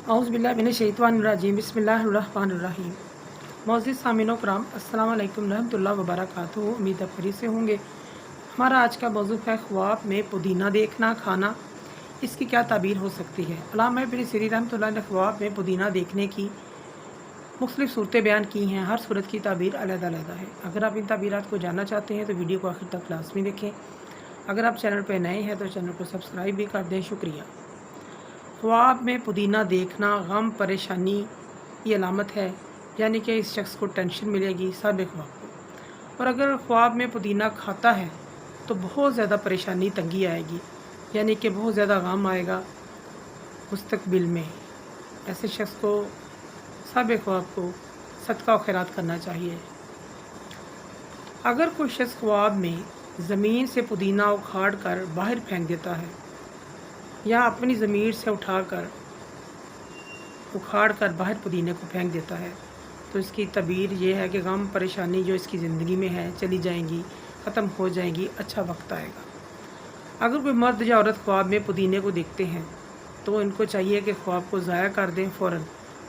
औज़ुबिल्लाहि बिस्मिल्लाहिर्रहमानिर्रहीम। मौजूद सामीनो कराम अस्सलाम वालेकुम रहमतुल्लाहि व बरकातुहू। उम्मीद है खैरियत से होंगे। हमारा आज का मौजू है ख्वाब में पुदीना देखना, खाना, इसकी क्या ताबीर हो सकती है। अल्लामा इब्न सिरीन रहमतुल्लाह ने ख्वाब में पुदीना देखने की मुख्तलिफ़ सूरतें बयान की हैं। हर सूरत की ताबीर अलग-अलग है। अगर आप इन ताबीरात को जानना चाहते हैं तो वीडियो को आखिर तक लाज़मी देखें। अगर आप चैनल पर नए हैं तो चैनल को सब्सक्राइब भी कर दें। शुक्रिया। ख्वाब में पुदीना देखना गम परेशानी की अलामत है, यानी कि इस शख्स को टेंशन मिलेगी साहिब ख्वाब को। और अगर ख्वाब में पुदीना खाता है तो बहुत ज़्यादा परेशानी तंगी आएगी, यानी कि बहुत ज़्यादा गम आएगा मुस्तकबिल में। ऐसे शख्स को साहिब ख्वाब को सदका और खैरात करना चाहिए। अगर कोई शख्स ख्वाब में ज़मीन से पुदीना उखाड़ कर बाहर फेंक देता है या अपनी ज़मीर से उखाड़ कर बाहर पुदीने को फेंक देता है तो इसकी तबीर ये है कि गम परेशानी जो इसकी ज़िंदगी में है चली जाएंगी, ख़त्म हो जाएंगी, अच्छा वक्त आएगा। अगर कोई मर्द या औरत ख्वाब में पुदीने को देखते हैं तो इनको चाहिए कि ख्वाब को ज़ाया कर दें फ़ौरन।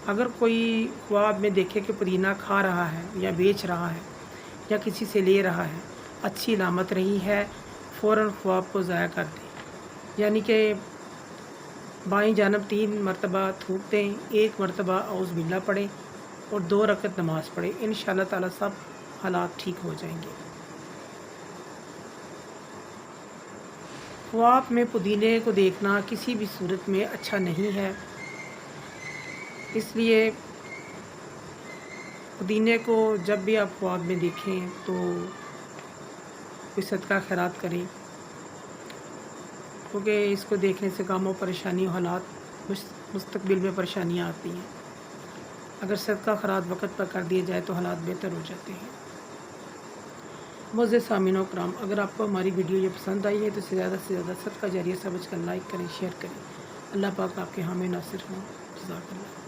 अगर कोई ख्वाब में देखे कि पुदीना खा रहा है या बेच रहा है या किसी से ले रहा है, अच्छी अलामत रही है, फ़ौरन ख्वाब को ज़ाया कर दें। यानी कि बाईं जानब 3 मरतबा थूक दें, 1 मरतबा औज़ बिल्ला पढ़ें और 2 रकत नमाज़ पढ़ें। इंशाअल्लाह ताला सब हालात ठीक हो जाएंगे। ख्वाब में पुदीने को देखना किसी भी सूरत में अच्छा नहीं है, इसलिए पुदीने को जब भी आप ख्वाब में देखें तो कोई सदका खैरात करें, क्योंकि इसको देखने से गम और परेशानी और हालात मुस्तकबिल में परेशानियाँ आती हैं। अगर सदका खैरात वक़्त पर कर दिए जाए तो हालात बेहतर हो जाते हैं। मुअज़्ज़िज़ सामीनो कराम, अगर आपको हमारी वीडियो ये पसंद आई है तो से ज़्यादा सदका जारिया समझ कर लाइक करें, शेयर करें। अल्लाह पाक आपके हामी नासिर हों। जज़ाकल्लाह।